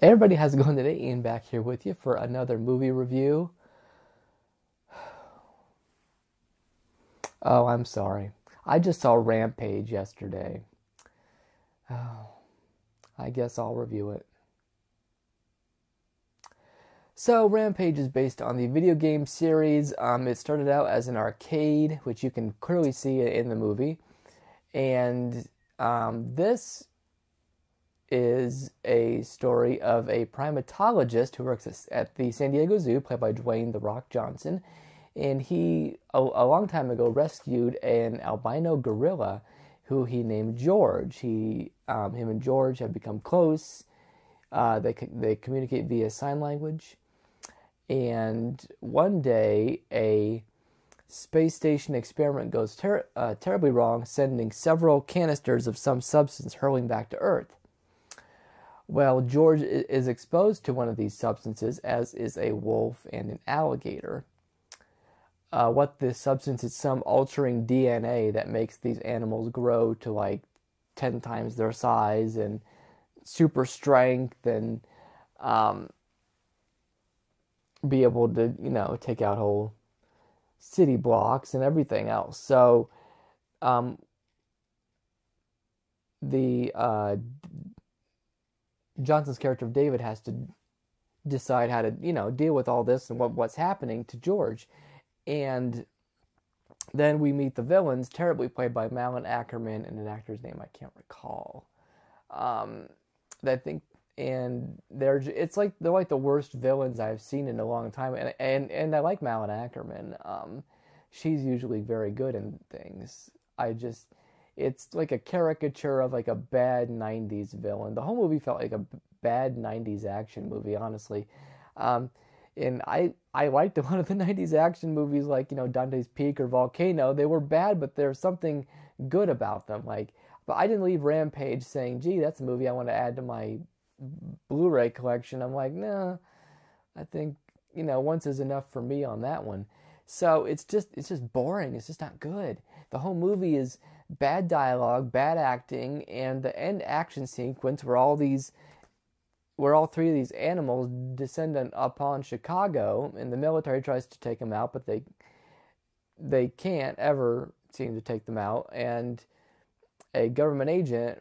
Everybody, how's it going today? Ian back here with you for another movie review. Oh, I'm sorry. I just saw Rampage yesterday. Oh, I guess I'll review it. So, Rampage is based on the video game series. It started out as an arcade, which you can clearly see in the movie. And this is a story of a primatologist who works at the San Diego Zoo, played by Dwayne "The Rock" Johnson. And he, a long time ago, rescued an albino gorilla who he named George. Him and George have become close. They communicate via sign language. And one day, a space station experiment goes terribly wrong, sending several canisters of some substance hurling back to Earth. Well, George is exposed to one of these substances, as is a wolf and an alligator. What this substance is, some altering DNA that makes these animals grow to like 10 times their size and super strength and be able to, take out whole city blocks and everything else. So the Johnson's character of David has to decide how to, deal with all this and what's happening to George. And then we meet the villains, terribly played by Malin Ackerman and an actor's name I can't recall. And they're like the worst villains I've seen in a long time. And I like Malin Ackerman. She's usually very good in things. It's like a caricature of like a bad 90s villain. The whole movie felt like a bad 90s action movie, honestly. And I liked a lot of the 90s action movies like, Dante's Peak or Volcano. They were bad, but there's something good about them. But I didn't leave Rampage saying, gee, that's a movie I want to add to my Blu-ray collection. I'm like, nah, I think, once is enough for me on that one. So it's just boring. It's just not good. The whole movie is bad dialogue, bad acting, and the end action sequence where all three of these animals descend upon Chicago, and the military tries to take them out, but they can't ever seem to take them out. And a government agent,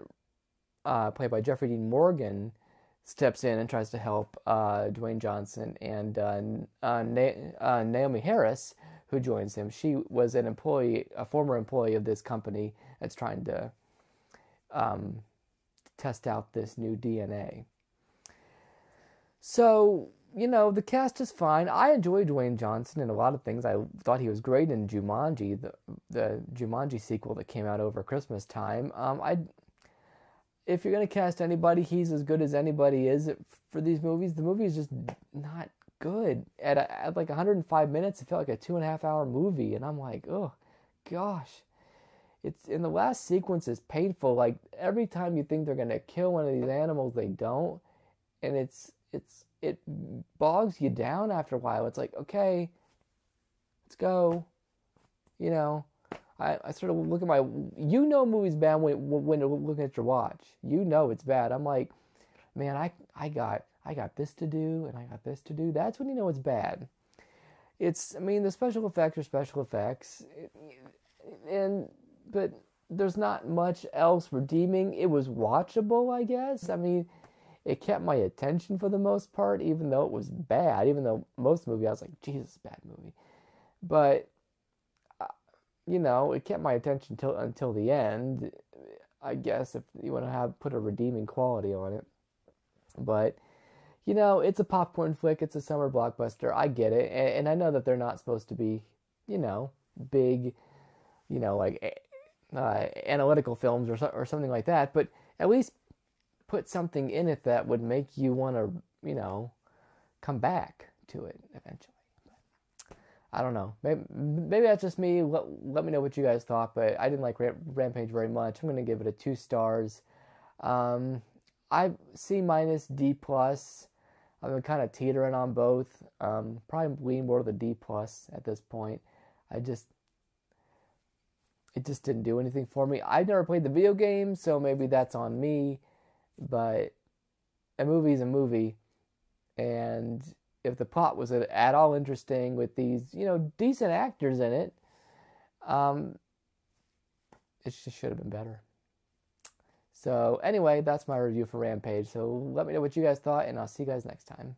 played by Jeffrey Dean Morgan, steps in and tries to help Dwayne Johnson and Naomie Harris, who joins him. She was a former employee of this company that's trying to test out this new DNA. So, the cast is fine. I enjoy Dwayne Johnson in a lot of things. I thought he was great in Jumanji, the Jumanji sequel that came out over Christmas time. If you're going to cast anybody, he's as good as anybody is for these movies. The movie is just not good. At like 105 minutes, it felt like a 2.5-hour movie. And I'm like, oh, gosh. It's in the last sequence is painful. Like, every time you think they're going to kill one of these animals, they don't. And it bogs you down after a while. It's like, okay, let's go. I sort of look at movie's bad when you're looking at your watch. It's bad. I'm like, man, I got this to do and I got this to do. That's when you know it's bad. The special effects are special effects, but there's not much else redeeming. It was watchable, I guess. It kept my attention for the most part, even though it was bad. Even though most of the movie I was like, Jesus, bad movie. But it kept my attention until the end, I guess, if you want to put a redeeming quality on it. But, it's a popcorn flick. It's a summer blockbuster. I get it. And I know that they're not supposed to be, big, analytical films or something like that. But at least put something in it that would make you want to, come back to it eventually. I don't know. Maybe that's just me. Let me know what you guys thought, but I didn't like Rampage very much. I'm going to give it a 2 stars. C minus, D plus. I'm kind of teetering on both. Probably lean more to the D plus at this point. It just didn't do anything for me. I've never played the video game, so maybe that's on me. But a movie's a movie, and if the plot was at all interesting with these, decent actors in it, um, it just should have been better. So anyway, that's my review for Rampage. So let me know what you guys thought, and I'll see you guys next time.